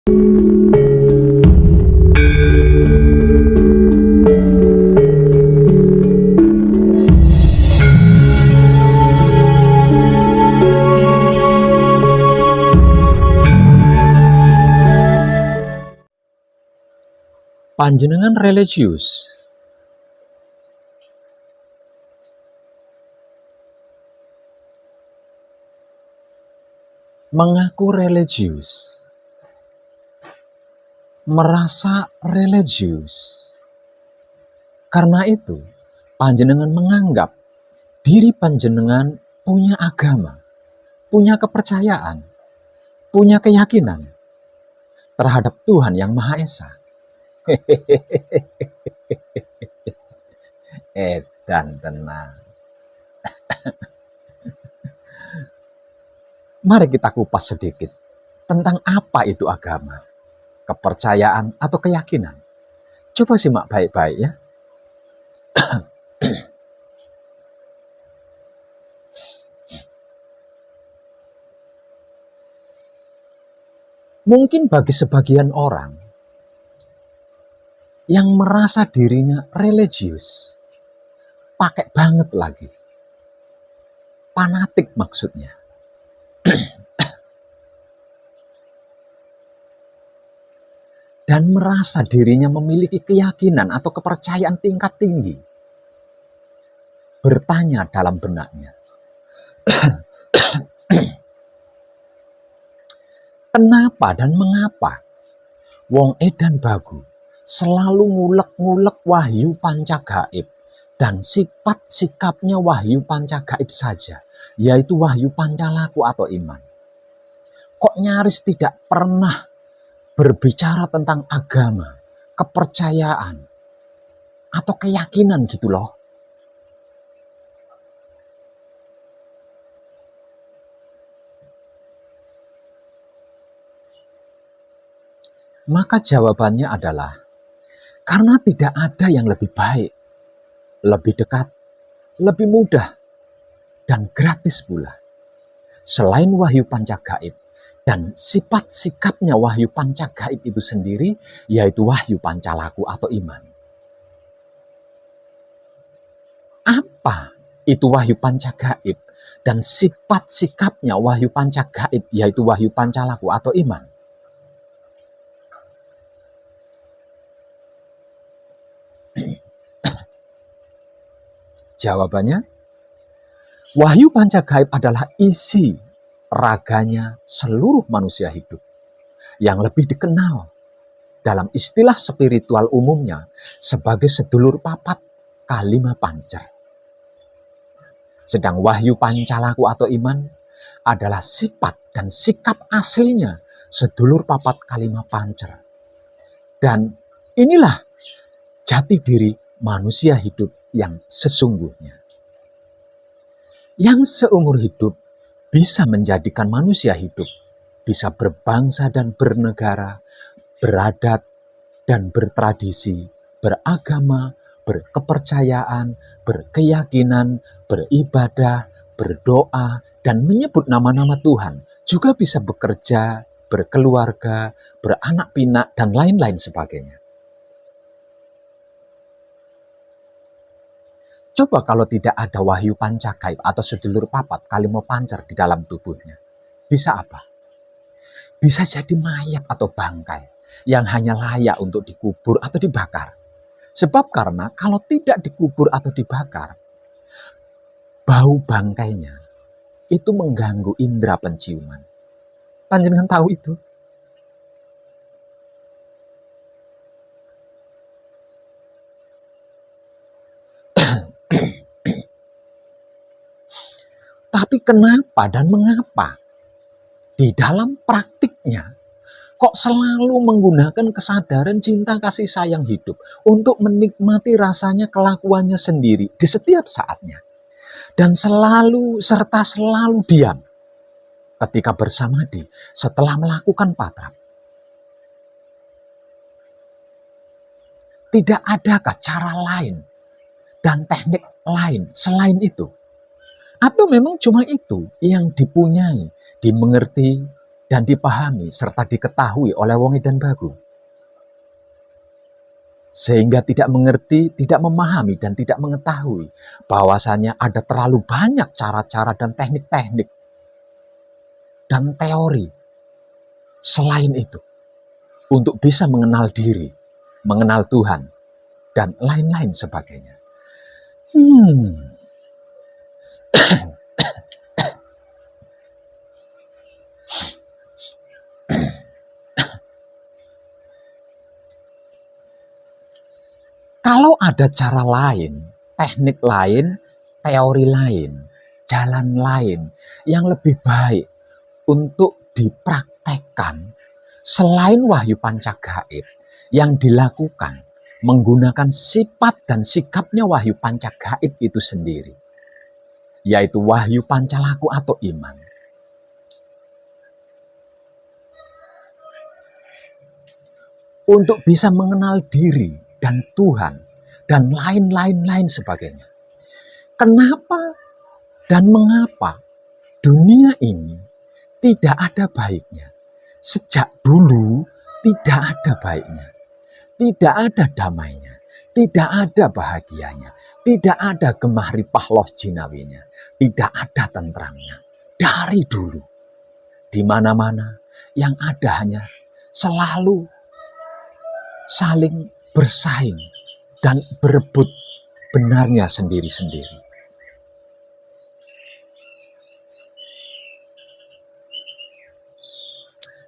Panjenengan religius? Mengaku religius, merasa religius. Karena itu, panjenengan menganggap diri panjenengan punya agama, punya kepercayaan, punya keyakinan terhadap Tuhan yang Maha Esa. Edan tenang. Mari kita kupas sedikit tentang apa itu agama, kepercayaan atau keyakinan. Coba simak baik-baik ya. Mungkin bagi sebagian orang yang merasa dirinya religius, pakai banget lagi, fanatik maksudnya. Dan merasa dirinya memiliki keyakinan atau kepercayaan tingkat tinggi. Bertanya dalam benaknya, kenapa dan mengapa wong edan bagu selalu ngulek-ngulek wahyu pancagaib dan sifat sikapnya wahyu pancagaib saja, yaitu wahyu pancalaku atau iman. Kok nyaris tidak pernah berbicara tentang agama, kepercayaan, atau keyakinan gitu loh. Maka jawabannya adalah, karena tidak ada yang lebih baik, lebih dekat, lebih mudah, dan gratis pula. Selain wahyu pancagaib, dan sifat sikapnya wahyu pancagaib itu sendiri, yaitu wahyu pancalaku atau iman. Apa itu wahyu pancagaib dan sifat sikapnya wahyu pancagaib, yaitu wahyu pancalaku atau iman? Jawabannya, wahyu pancagaib adalah isi raganya seluruh manusia hidup, yang lebih dikenal dalam istilah spiritual umumnya sebagai sedulur papat kalima pancer. Sedang wahyu pancalaku atau iman adalah sifat dan sikap aslinya sedulur papat kalima pancer. Dan inilah jati diri manusia hidup yang sesungguhnya. Yang seumur hidup bisa menjadikan manusia hidup, bisa berbangsa dan bernegara, beradat dan bertradisi, beragama, berkepercayaan, berkeyakinan, beribadah, berdoa, dan menyebut nama-nama Tuhan. Juga bisa bekerja, berkeluarga, beranak pinak, dan lain-lain sebagainya. Coba kalau tidak ada wahyu pancagaib atau sedulur papat kalima pancer di dalam tubuhnya. Bisa apa? Bisa jadi mayat atau bangkai yang hanya layak untuk dikubur atau dibakar. Sebab karena kalau tidak dikubur atau dibakar, bau bangkainya itu mengganggu indera penciuman. Panjenengan tahu itu? Tapi kenapa dan mengapa di dalam praktiknya kok selalu menggunakan kesadaran cinta kasih sayang hidup untuk menikmati rasanya kelakuannya sendiri di setiap saatnya. Dan selalu serta selalu diam ketika bersamadi setelah melakukan patrap. Tidak adakah cara lain dan teknik lain selain itu? Atau memang cuma itu yang dipunyai, dimengerti, dan dipahami serta diketahui oleh wong edan bagu. Sehingga tidak mengerti, tidak memahami, dan tidak mengetahui bahwasanya ada terlalu banyak cara-cara dan teknik-teknik dan teori selain itu untuk bisa mengenal diri, mengenal Tuhan, dan lain-lain sebagainya. Kalau ada cara lain, teknik lain, teori lain, jalan lain yang lebih baik untuk dipraktekkan selain wahyu pancagaib yang dilakukan menggunakan sifat dan sikapnya wahyu pancagaib itu sendiri, yaitu wahyu pancalaku atau iman. Untuk bisa mengenal diri dan Tuhan dan lain-lain sebagainya. Kenapa dan mengapa dunia ini tidak ada baiknya? Sejak dulu tidak ada baiknya. Tidak ada damainya. Tidak ada bahagianya. Tidak ada gemah ripah loh jinawinya. Tidak ada tentramnya. Dari dulu. Di mana-mana yang ada hanya selalu saling bersaing dan berebut benarnya sendiri-sendiri.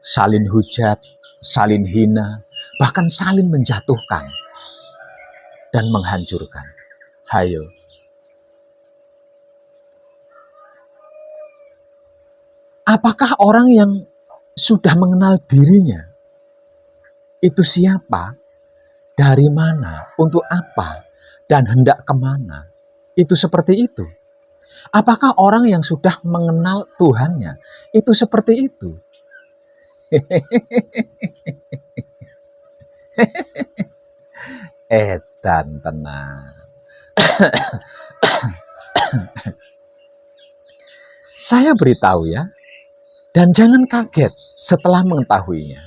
Saling hujat, saling hina, bahkan saling menjatuhkan dan menghancurkan. Hayo. Apakah orang yang sudah mengenal dirinya itu siapa, dari mana, untuk apa, dan hendak kemana? Itu seperti itu. Apakah orang yang sudah mengenal Tuhannya itu seperti itu? Edan tenang. Saya beritahu ya, dan jangan kaget setelah mengetahuinya.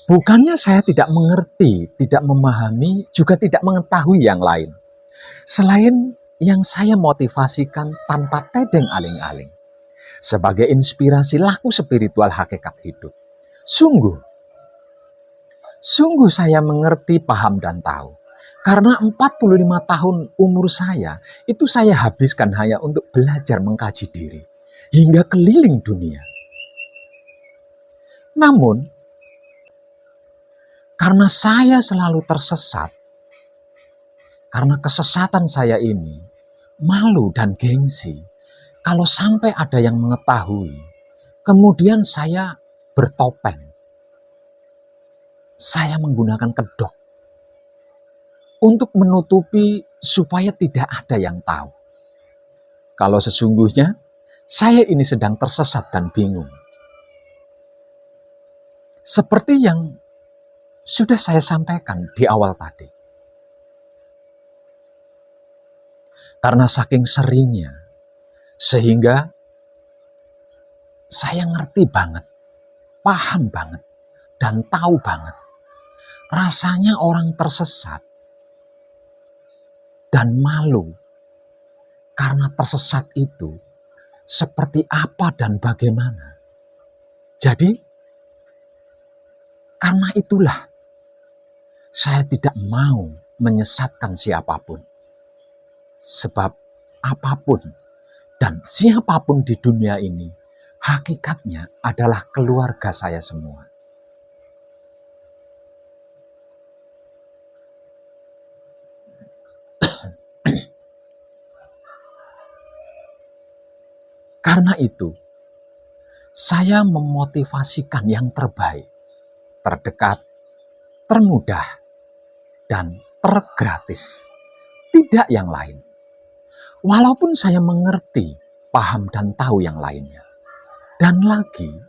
Bukannya saya tidak mengerti, tidak memahami, juga tidak mengetahui yang lain. Selain yang saya motivasikan tanpa tedeng aling-aling. Sebagai inspirasi laku spiritual hakikat hidup. Sungguh saya mengerti, paham, dan tahu. Karena 45 tahun umur saya, itu saya habiskan hanya untuk belajar mengkaji diri. Hingga keliling dunia. Namun, karena saya selalu tersesat, karena kesesatan saya ini, malu dan gengsi, kalau sampai ada yang mengetahui, kemudian saya bertopeng. Saya menggunakan kedok untuk menutupi supaya tidak ada yang tahu. Kalau sesungguhnya saya ini sedang tersesat dan bingung. Seperti yang sudah saya sampaikan di awal tadi. Karena saking seringnya, sehingga saya ngerti banget, paham banget, dan tahu banget. Rasanya orang tersesat dan malu karena tersesat itu seperti apa dan bagaimana. Jadi, karena itulah saya tidak mau menyesatkan siapapun. Sebab apapun dan siapapun di dunia ini, hakikatnya adalah keluarga saya semua. Karena itu, saya memotivasikan yang terbaik, terdekat, termudah, dan tergratis. Tidak yang lain. Walaupun saya mengerti, paham, dan tahu yang lainnya. Dan lagi,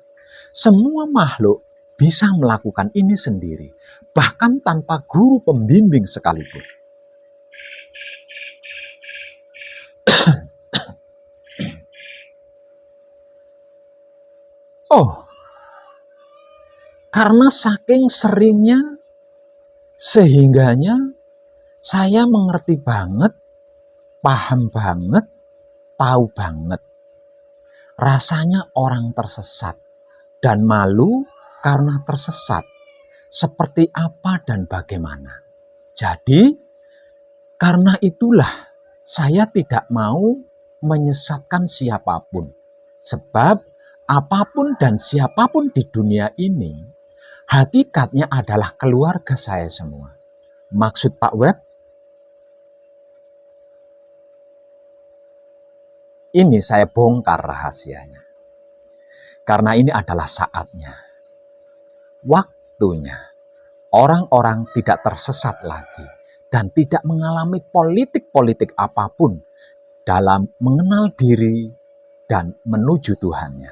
semua makhluk bisa melakukan ini sendiri, bahkan tanpa guru pembimbing sekalipun. Oh, karena saking seringnya, sehingganya saya mengerti banget, paham banget, tahu banget. Rasanya orang tersesat dan malu karena tersesat. Seperti apa dan bagaimana. Jadi, karena itulah saya tidak mau menyesatkan siapapun. Sebab apapun dan siapapun di dunia ini, hakikatnya adalah keluarga saya semua. Maksud Pak Web, ini saya bongkar rahasianya. Karena ini adalah saatnya, waktunya, orang-orang tidak tersesat lagi dan tidak mengalami politik-politik apapun dalam mengenal diri dan menuju Tuhannya.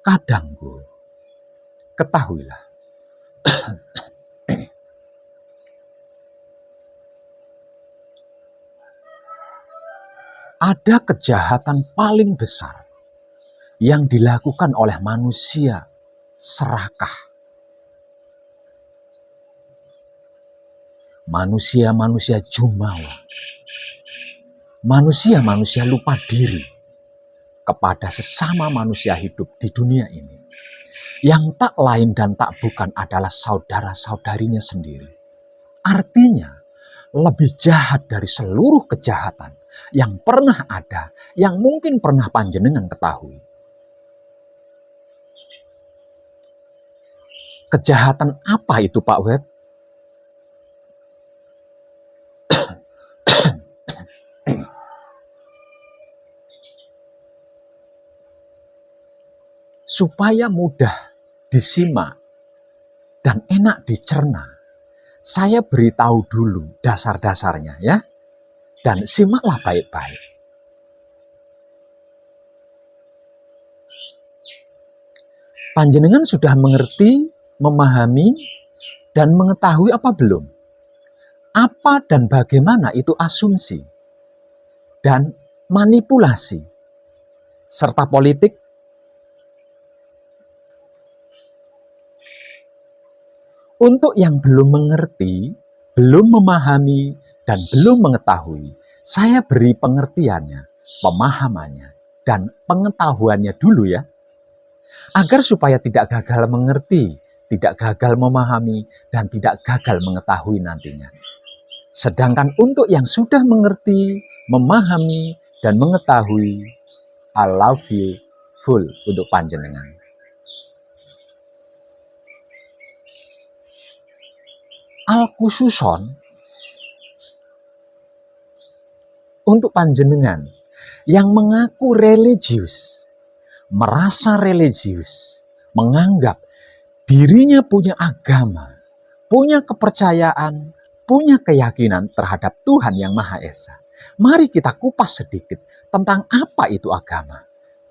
Kadangku, ketahuilah, ada kejahatan paling besar yang dilakukan oleh manusia serakah. Manusia-manusia jumawa. Manusia-manusia lupa diri kepada sesama manusia hidup di dunia ini. Yang tak lain dan tak bukan adalah saudara-saudarinya sendiri. Artinya, lebih jahat dari seluruh kejahatan yang pernah ada, yang mungkin pernah panjenengan ketahui. Kejahatan apa itu, Pak Web? Supaya mudah disimak dan enak dicerna, saya beritahu dulu dasar-dasarnya ya. Dan simaklah baik-baik. Panjenengan sudah mengerti, memahami, dan mengetahui apa belum? Apa dan bagaimana itu asumsi dan manipulasi serta politik? Untuk yang belum mengerti, belum memahami, dan belum mengetahui, saya beri pengertiannya, pemahamannya, dan pengetahuannya dulu ya. Agar supaya tidak gagal mengerti, tidak gagal memahami, dan tidak gagal mengetahui nantinya. Sedangkan untuk yang sudah mengerti, memahami, dan mengetahui, I love you full untuk panjenengan. Al-khususon untuk panjenengan yang mengaku religius, merasa religius, menganggap dirinya punya agama, punya kepercayaan, punya keyakinan terhadap Tuhan Yang Maha Esa. Mari kita kupas sedikit tentang apa itu agama,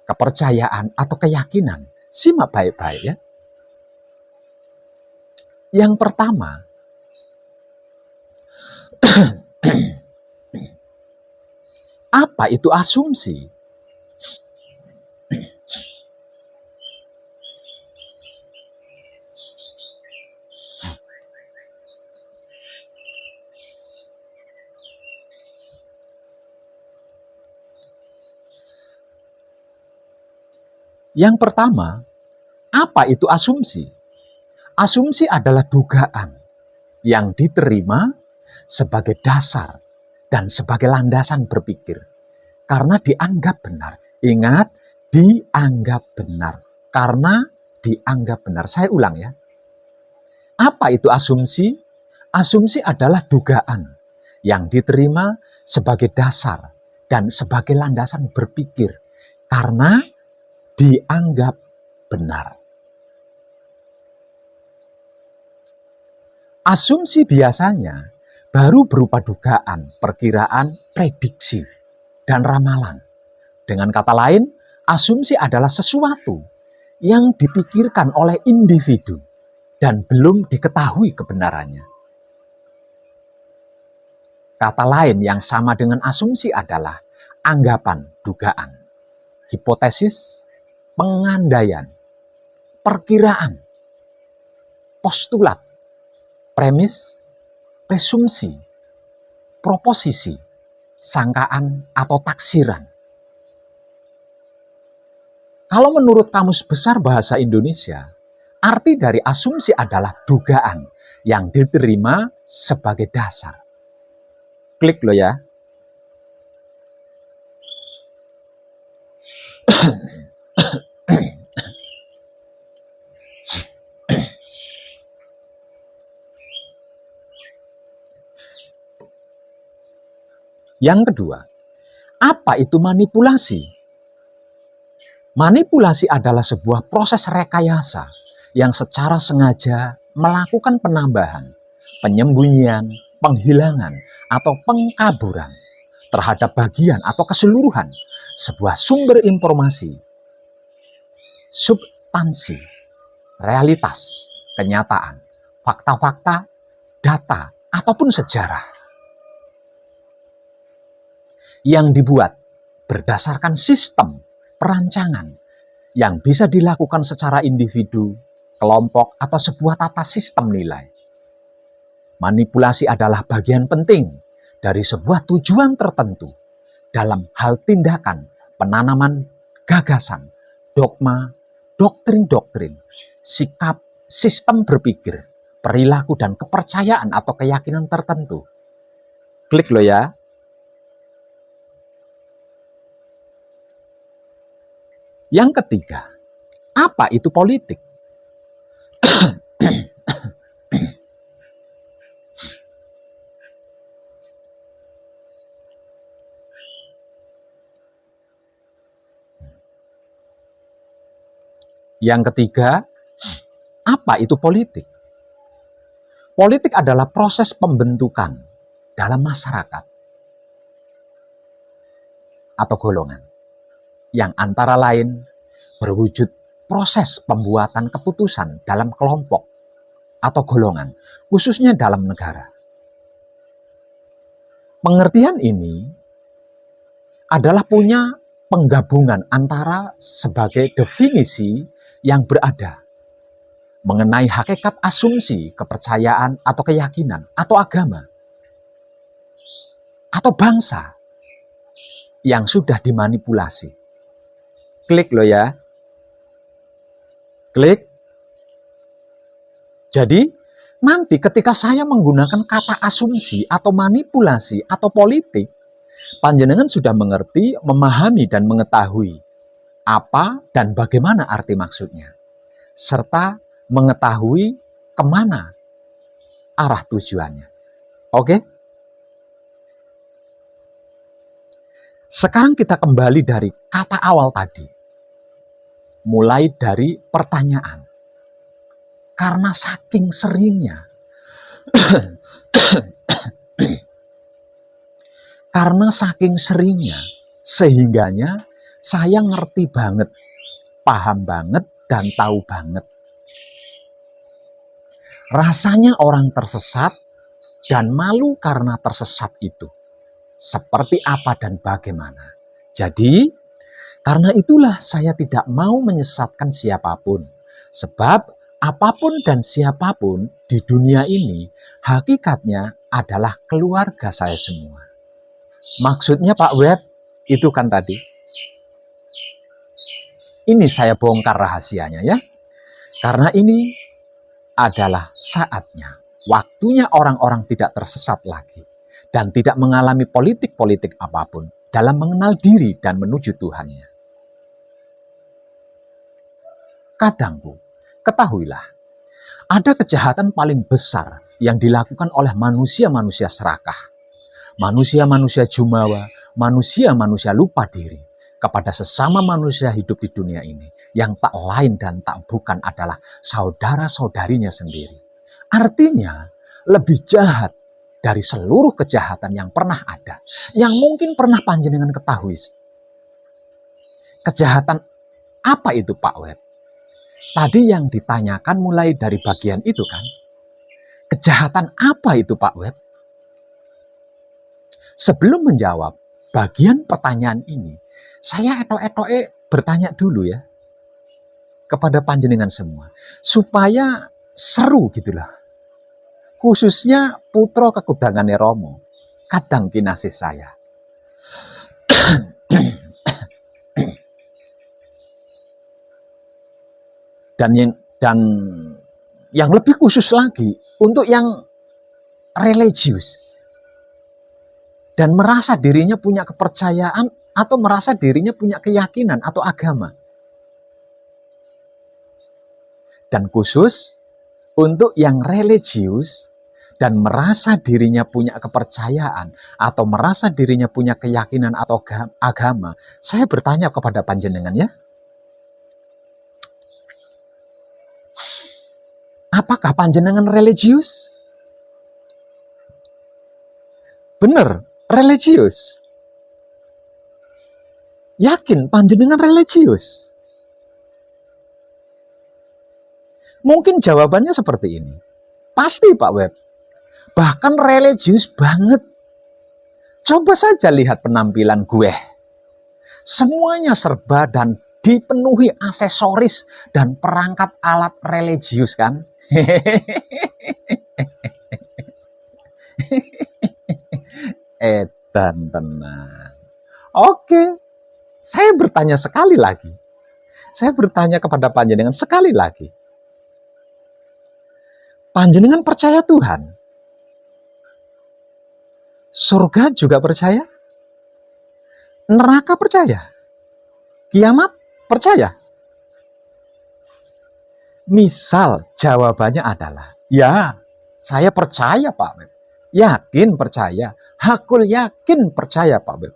kepercayaan atau keyakinan. Simak baik-baik ya. Yang pertama, apa itu asumsi? Yang pertama, apa itu asumsi? Asumsi adalah dugaan yang diterima sebagai dasar dan sebagai landasan berpikir. Karena dianggap benar. Ingat, dianggap benar. Karena dianggap benar. Saya ulang ya. Apa itu asumsi? Asumsi adalah dugaan yang diterima sebagai dasar dan sebagai landasan berpikir. Karena dianggap benar. Asumsi biasanya baru berupa dugaan, perkiraan, prediksi, dan ramalan. Dengan kata lain, asumsi adalah sesuatu yang dipikirkan oleh individu dan belum diketahui kebenarannya. Kata lain yang sama dengan asumsi adalah anggapan, dugaan, hipotesis, pengandaian, perkiraan, postulat, premis, presumsi, proposisi, sangkaan, atau taksiran. Kalau menurut Kamus Besar Bahasa Indonesia, arti dari asumsi adalah dugaan yang diterima sebagai dasar. Klik lo ya. Yang kedua, apa itu manipulasi? Manipulasi adalah sebuah proses rekayasa yang secara sengaja melakukan penambahan, penyembunyian, penghilangan, atau pengkaburan terhadap bagian atau keseluruhan sebuah sumber informasi, substansi, realitas, kenyataan, fakta-fakta, data, ataupun sejarah yang dibuat berdasarkan sistem perancangan yang bisa dilakukan secara individu, kelompok, atau sebuah tata sistem nilai. Manipulasi adalah bagian penting dari sebuah tujuan tertentu dalam hal tindakan, penanaman gagasan, dogma, doktrin-doktrin, sikap, sistem berpikir, perilaku, dan kepercayaan atau keyakinan tertentu. Klik lo ya. Yang ketiga, apa itu politik? Yang ketiga, apa itu politik? Politik adalah proses pembentukan dalam masyarakat atau golongan yang antara lain berwujud proses pembuatan keputusan dalam kelompok atau golongan, khususnya dalam negara. Pengertian ini adalah punya penggabungan antara sebagai definisi yang berada mengenai hakikat asumsi, kepercayaan, atau keyakinan, atau agama, atau bangsa yang sudah dimanipulasi. Klik lo ya. Klik. Jadi, nanti ketika saya menggunakan kata asumsi atau manipulasi atau politik, panjenengan sudah mengerti, memahami, dan mengetahui apa dan bagaimana arti maksudnya, serta mengetahui kemana arah tujuannya. Oke? Sekarang kita kembali dari kata awal tadi. Mulai dari pertanyaan. Karena saking seringnya. Karena saking seringnya, sehingganya saya ngerti banget, paham banget, dan tahu banget. Rasanya orang tersesat dan malu karena tersesat itu. Seperti apa dan bagaimana. Jadi, karena itulah saya tidak mau menyesatkan siapapun. Sebab apapun dan siapapun di dunia ini, hakikatnya adalah keluarga saya semua. Maksudnya Pak Web, itu kan tadi. Ini saya bongkar rahasianya ya. Karena ini adalah saatnya, waktunya orang-orang tidak tersesat lagi. Dan tidak mengalami politik-politik apapun dalam mengenal diri dan menuju Tuhannya. Kadangku, ketahuilah, ada kejahatan paling besar yang dilakukan oleh manusia-manusia serakah, manusia-manusia jumawa, manusia-manusia lupa diri kepada sesama manusia hidup di dunia ini, yang tak lain dan tak bukan adalah saudara-saudarinya sendiri. Artinya, lebih jahat dari seluruh kejahatan yang pernah ada, yang mungkin pernah panjenengan ketahui. Kejahatan apa itu Pak Web? Tadi yang ditanyakan mulai dari bagian itu kan. Kejahatan apa itu Pak Web? Sebelum menjawab bagian pertanyaan ini, saya bertanya dulu ya kepada panjenengan semua, supaya seru gitulah. Khususnya putra kekudangane Romo, kadang kinasih saya. Dan yang lebih khusus lagi untuk yang religius dan merasa dirinya punya kepercayaan atau merasa dirinya punya keyakinan atau agama. Dan khusus untuk yang religius dan merasa dirinya punya kepercayaan atau merasa dirinya punya keyakinan atau agama, saya bertanya kepada panjenengan ya, apakah panjenengan religius? Benar, religius. Yakin panjenengan religius? Mungkin jawabannya seperti ini. Pasti Pak Web. Bahkan religius banget. Coba saja lihat penampilan gue. Semuanya serba dan dipenuhi aksesoris dan perangkat alat religius kan? Edan tenang. Oke. Saya bertanya sekali lagi. Saya bertanya kepada panjenengan sekali lagi. Panjenengan percaya Tuhan? Surga juga percaya? Neraka percaya? Kiamat percaya? Misal jawabannya adalah, ya, saya percaya Pak Beb. Yakin percaya. Hakul yakin percaya Pak Beb.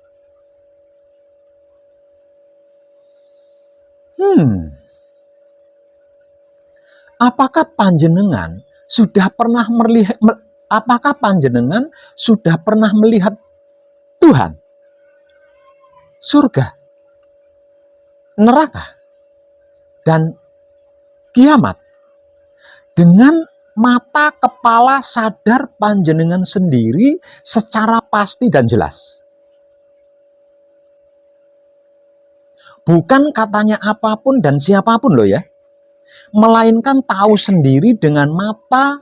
Apakah panjenengan sudah pernah melihat Tuhan? Surga, neraka, dan kiamat dengan mata kepala sadar panjenengan sendiri secara pasti dan jelas. Bukan katanya apapun dan siapapun loh ya. Melainkan tahu sendiri dengan mata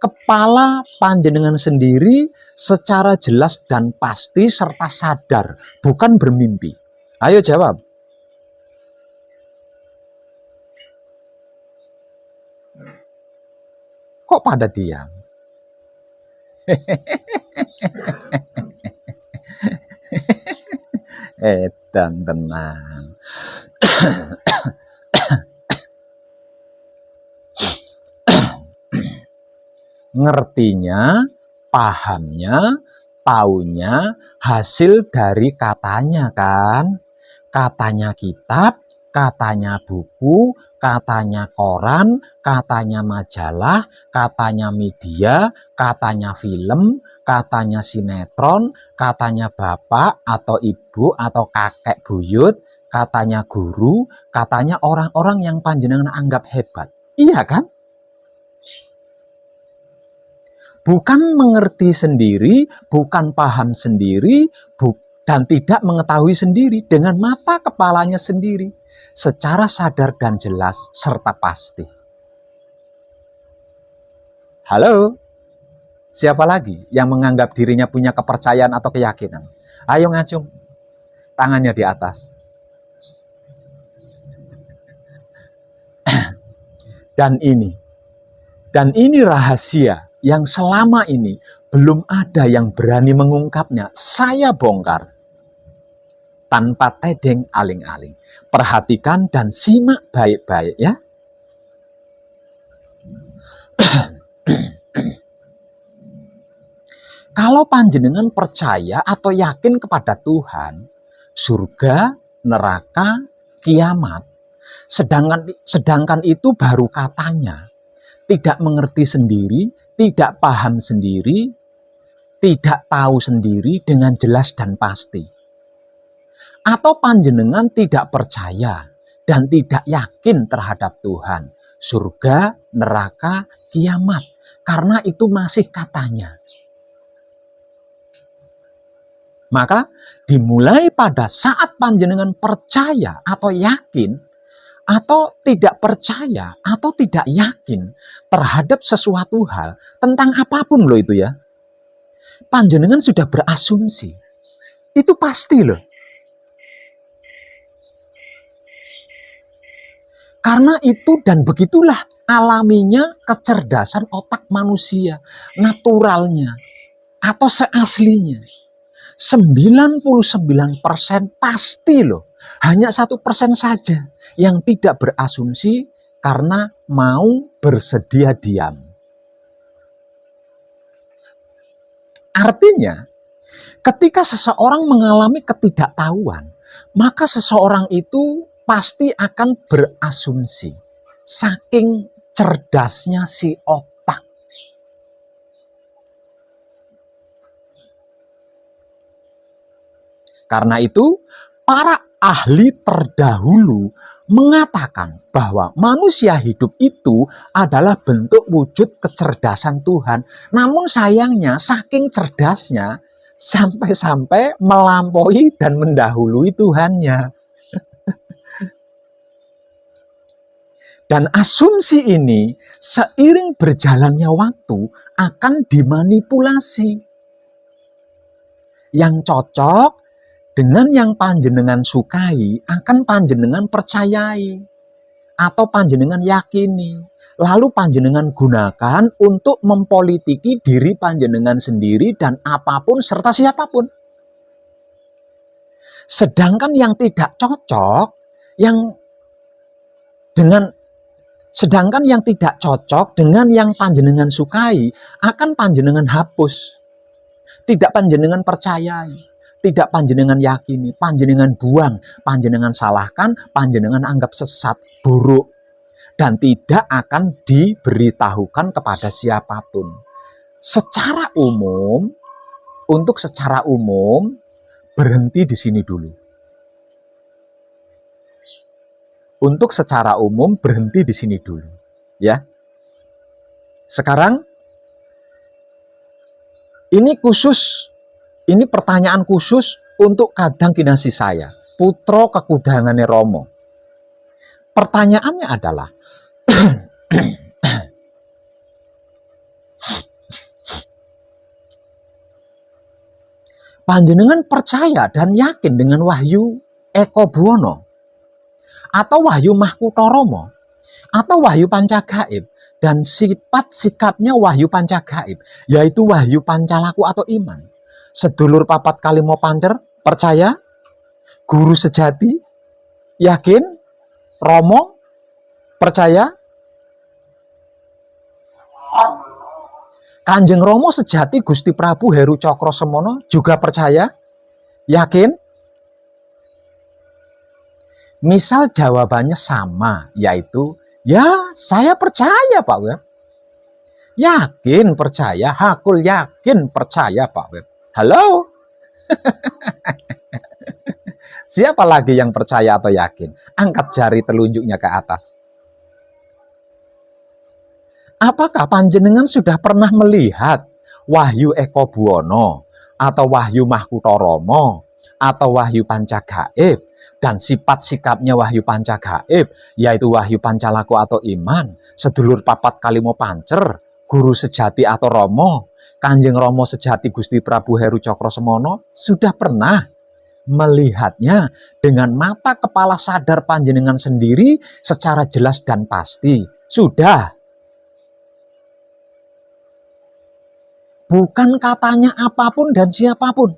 kepala panjenengan sendiri secara jelas dan pasti serta sadar, bukan bermimpi. Ayo jawab. Kok pada diam? Dan tenang. Ngertinya, pahamnya, taunya hasil dari katanya kan. Katanya kitab, katanya buku, katanya koran, katanya majalah, katanya media, katanya film, katanya sinetron, katanya bapak atau ibu atau kakek buyut, katanya guru, katanya orang-orang yang panjenengan anggap hebat. Iya kan? Bukan mengerti sendiri, bukan paham sendiri, dan tidak mengetahui sendiri dengan mata kepalanya sendiri, secara sadar dan jelas serta pasti. Halo? Siapa lagi yang menganggap dirinya punya kepercayaan atau keyakinan? Ayo ngacung. Tangannya di atas. Dan ini rahasia yang selama ini belum ada yang berani mengungkapnya. Saya bongkar. Tanpa tedeng aling-aling. Perhatikan dan simak baik-baik ya. Kalau panjenengan percaya atau yakin kepada Tuhan, surga, neraka, kiamat, sedangkan itu baru katanya, tidak mengerti sendiri, tidak paham sendiri, tidak tahu sendiri dengan jelas dan pasti. Atau panjenengan tidak percaya dan tidak yakin terhadap Tuhan, surga, neraka, kiamat, karena itu masih katanya. Maka dimulai pada saat panjenengan percaya atau yakin, atau tidak percaya atau tidak yakin terhadap sesuatu hal, tentang apapun loh itu ya, panjenengan sudah berasumsi. Itu pasti loh. Karena itu dan begitulah alaminya kecerdasan otak manusia, naturalnya atau seaslinya. 99% pasti loh. Hanya 1% saja yang tidak berasumsi karena mau bersedia diam. Artinya, ketika seseorang mengalami ketidaktahuan, maka seseorang itu pasti akan berasumsi. Saking cerdasnya si otak. Karena itu, para ahli terdahulu mengatakan bahwa manusia hidup itu adalah bentuk wujud kecerdasan Tuhan. Namun sayangnya, saking cerdasnya, sampai-sampai melampaui dan mendahului Tuhannya. Dan asumsi ini seiring berjalannya waktu akan dimanipulasi. Yang cocok dengan yang panjenengan sukai akan panjenengan percayai atau panjenengan yakini. Lalu panjenengan gunakan untuk mempolitiki diri panjenengan sendiri dan apapun serta siapapun. Sedangkan yang tidak cocok, Sedangkan yang tidak cocok dengan yang panjenengan sukai akan panjenengan hapus. Tidak panjenengan percayai, tidak panjenengan yakini, panjenengan buang, panjenengan salahkan, panjenengan anggap sesat, buruk. Dan tidak akan diberitahukan kepada siapapun. Secara umum, berhenti di sini dulu. Untuk secara umum berhenti di sini dulu, ya. Sekarang ini pertanyaan khusus untuk kadang kinasih saya, putra kekudangane Romo. Pertanyaannya adalah panjenengan percaya dan yakin dengan Wahyu Eko Buwono atau Wahyu Mahkutoromo, atau Wahyu Pancagaib, dan sifat sikapnya Wahyu Pancagaib, yaitu Wahyu Pancalaku atau iman. Sedulur papat kalimo pancer, percaya? Guru sejati, yakin? Romo, percaya? Kanjeng Romo sejati Gusti Prabu Heru Cokrosemono juga percaya? Yakin? Misal jawabannya sama, yaitu, ya saya percaya Pak Web. Yakin percaya, hakul yakin percaya Pak Web. Halo? Siapa lagi yang percaya atau yakin? Angkat jari telunjuknya ke atas. Apakah panjenengan sudah pernah melihat Wahyu Eko Buwono, atau Wahyu Mahkutoromo, atau Wahyu Pancagaib, dan sifat sikapnya Wahyu Pancagaib, yaitu Wahyu Pancalaku atau iman, sedulur papat kalimo pancer, guru sejati atau Romo, Kanjeng Romo sejati Gusti Prabu Heru Cokrosemono, sudah pernah melihatnya dengan mata kepala sadar panjenengan sendiri secara jelas dan pasti? Sudah. Bukan katanya apapun dan siapapun,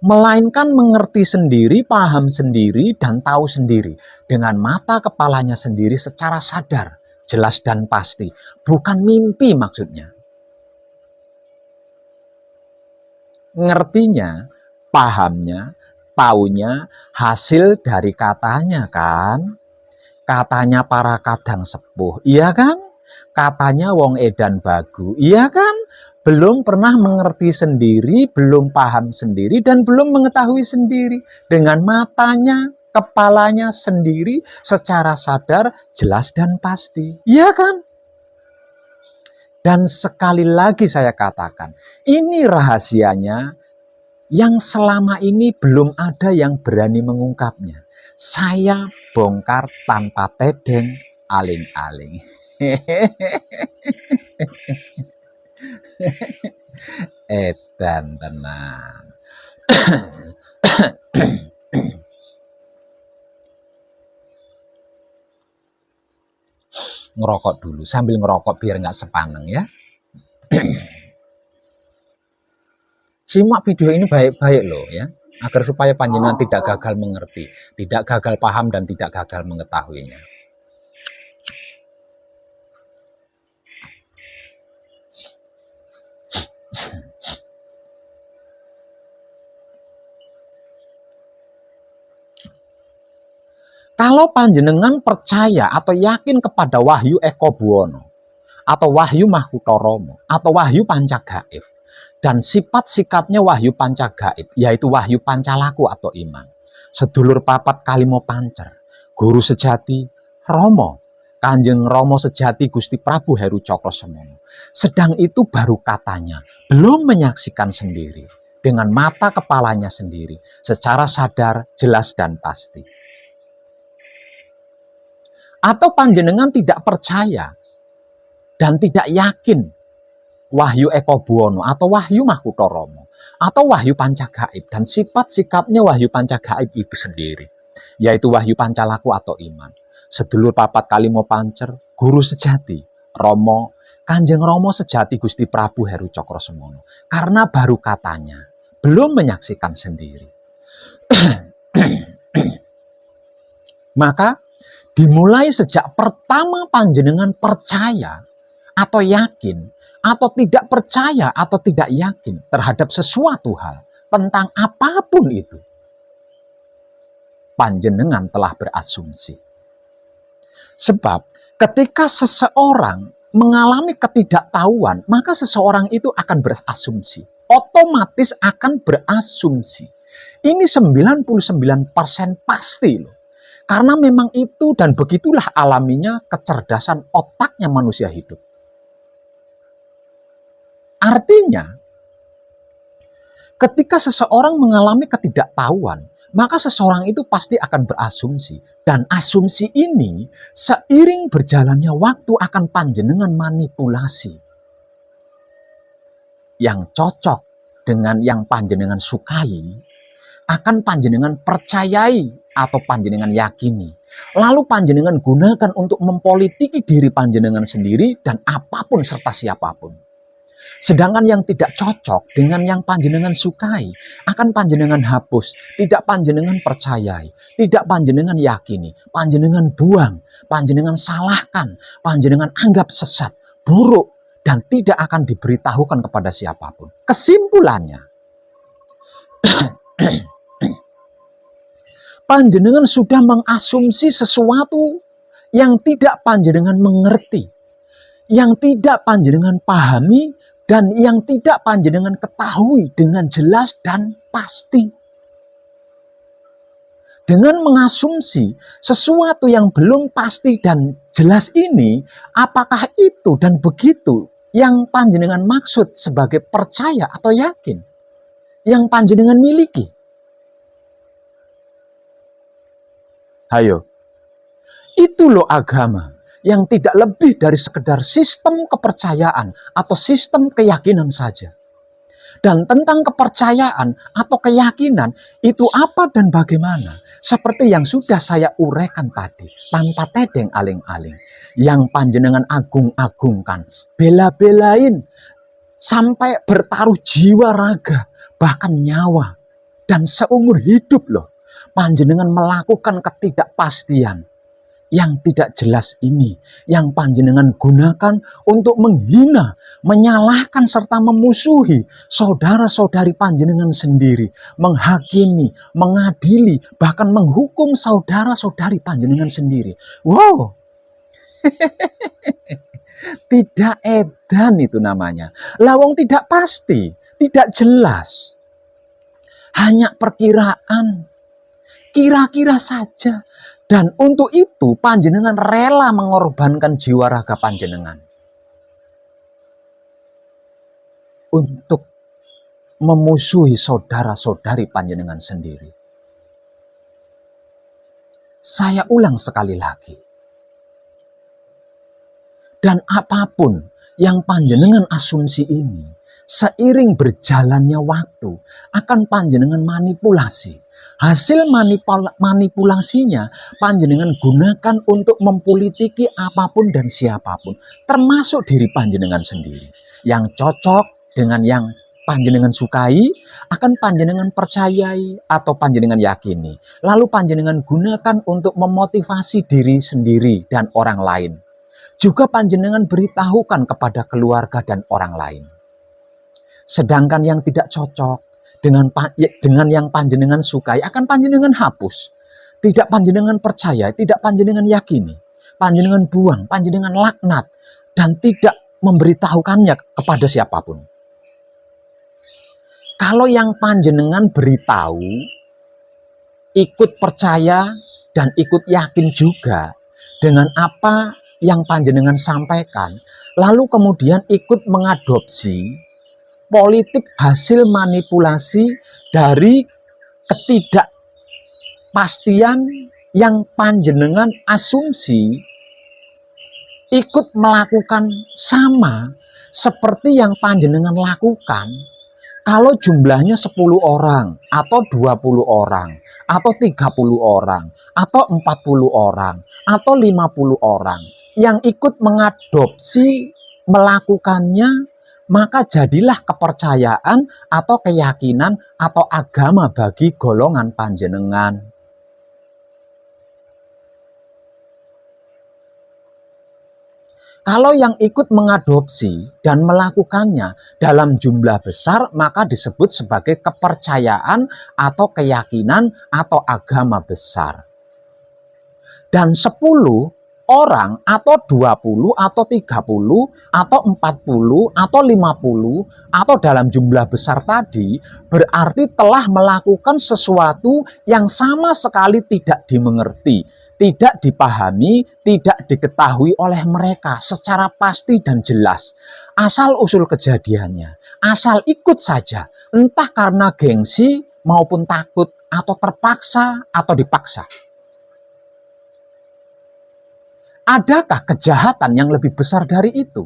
melainkan mengerti sendiri, paham sendiri, dan tahu sendiri dengan mata kepalanya sendiri secara sadar, jelas dan pasti. Bukan mimpi maksudnya. Ngertinya, pahamnya, taunya hasil dari katanya kan? Katanya para kadang sepuh, iya kan? Katanya wong edan bagu, iya kan? Belum pernah mengerti sendiri, belum paham sendiri, dan belum mengetahui sendiri. Dengan matanya, kepalanya sendiri, secara sadar, jelas dan pasti. Iya kan? Dan sekali lagi saya katakan, ini rahasianya yang selama ini belum ada yang berani mengungkapnya. Saya bongkar tanpa tedeng aling-aling. Edan tenang. Ngerokok dulu, sambil ngerokok biar nggak sepaneng ya. Simak video ini baik-baik loh ya, agar supaya panjenengan tidak gagal mengerti, tidak gagal paham dan tidak gagal mengetahuinya. Kalau panjenengan percaya atau yakin kepada Wahyu Eko Buwono, atau Wahyu Mahutoromo, atau Wahyu Pancagaib, dan sifat-sikapnya Wahyu Pancagaib, yaitu Wahyu Pancalaku atau iman, sedulur papat kalimo pancer, guru sejati, Romo, Kanjeng Romo sejati Gusti Prabu Heru Cokrosemono. Sedang itu baru katanya, belum menyaksikan sendiri, dengan mata kepalanya sendiri, secara sadar, jelas dan pasti. Atau panjenengan tidak percaya dan tidak yakin Wahyu Eko Buwono atau Wahyu Mahutoromo atau Wahyu Pancagaib dan sifat-sikapnya Wahyu Pancagaib itu sendiri, yaitu Wahyu Pancalaku atau iman, sedulur papat kalimo pancer, guru sejati, Romo, Kanjeng Romo sejati Gusti Prabu Heru Cokrosemono. Karena baru katanya, belum menyaksikan sendiri. Maka dimulai sejak pertama panjenengan percaya atau yakin atau tidak percaya atau tidak yakin terhadap sesuatu hal tentang apapun itu, panjenengan telah berasumsi. Sebab ketika seseorang mengalami ketidaktahuan, maka seseorang itu akan berasumsi, otomatis akan berasumsi. Ini 99% pasti loh. Karena memang itu dan begitulah alaminya kecerdasan otaknya manusia hidup. Artinya, ketika seseorang mengalami ketidaktahuan, maka seseorang itu pasti akan berasumsi. Dan asumsi ini seiring berjalannya waktu akan panjenengan manipulasi. Yang cocok dengan yang panjenengan sukai, akan panjenengan percayai atau panjenengan yakini. Lalu panjenengan gunakan untuk mempolitiki diri panjenengan sendiri dan apapun serta siapapun. Sedangkan yang tidak cocok dengan yang panjenengan sukai, akan panjenengan hapus, tidak panjenengan percayai, tidak panjenengan yakini, panjenengan buang, panjenengan salahkan, panjenengan anggap sesat, buruk, dan tidak akan diberitahukan kepada siapapun. Kesimpulannya, panjenengan sudah mengasumsi sesuatu yang tidak panjenengan mengerti, yang tidak panjenengan pahami, dan yang tidak panjenengan ketahui dengan jelas dan pasti. Dengan mengasumsi sesuatu yang belum pasti dan jelas ini, apakah itu dan begitu yang panjenengan maksud sebagai percaya atau yakin, yang panjenengan miliki? Hayo, itu loh agama yang tidak lebih dari sekedar sistem kepercayaan atau sistem keyakinan saja. Dan tentang kepercayaan atau keyakinan itu apa dan bagaimana, seperti yang sudah saya uraikan tadi, tanpa tedeng aling-aling, yang panjenengan agung-agungkan, bela-belain, sampai bertaruh jiwa raga, bahkan nyawa, dan seumur hidup loh, panjenengan melakukan ketidakpastian yang tidak jelas ini, yang panjenengan gunakan untuk menghina, menyalahkan serta memusuhi saudara-saudari panjenengan sendiri, menghakimi, mengadili, bahkan menghukum saudara-saudari panjenengan sendiri. Wow, tidak edan itu namanya. Lawang tidak pasti, tidak jelas, hanya perkiraan, kira-kira saja. Dan untuk itu panjenengan rela mengorbankan jiwa raga panjenengan untuk memusuhi saudara-saudari panjenengan sendiri. Saya ulang sekali lagi. Dan apapun yang panjenengan asumsi ini, seiring berjalannya waktu, akan panjenengan manipulasi. Hasil manipulasinya, panjenengan gunakan untuk mempolitiki apapun dan siapapun, termasuk diri panjenengan sendiri. Yang cocok dengan yang panjenengan sukai, akan panjenengan percayai atau panjenengan yakini. Lalu panjenengan gunakan untuk memotivasi diri sendiri dan orang lain. Juga panjenengan beritahukan kepada keluarga dan orang lain. Sedangkan yang tidak cocok dengan yang panjenengan sukai akan panjenengan hapus. Tidak panjenengan percaya, tidak panjenengan yakini. Panjenengan buang, panjenengan laknat, dan tidak memberitahukannya kepada siapapun. Kalau yang panjenengan beritahu, ikut percaya dan ikut yakin juga dengan apa yang panjenengan sampaikan, lalu kemudian ikut mengadopsi politik hasil manipulasi dari ketidakpastian yang panjenengan asumsi, ikut melakukan sama seperti yang panjenengan lakukan. Kalau jumlahnya 10 orang, atau 20 orang, atau 30 orang, atau 40 orang, atau 50 orang, yang ikut mengadopsi melakukannya, maka jadilah kepercayaan atau keyakinan atau agama bagi golongan panjenengan. Kalau yang ikut mengadopsi dan melakukannya dalam jumlah besar, maka disebut sebagai kepercayaan atau keyakinan atau agama besar. Dan 10 orang atau 20 atau 30 atau 40 atau 50 atau dalam jumlah besar tadi berarti telah melakukan sesuatu yang sama sekali tidak dimengerti, tidak dipahami, tidak diketahui oleh mereka secara pasti dan jelas. Asal usul kejadiannya, asal ikut saja, entah karena gengsi maupun takut atau terpaksa atau dipaksa. Adakah kejahatan yang lebih besar dari itu?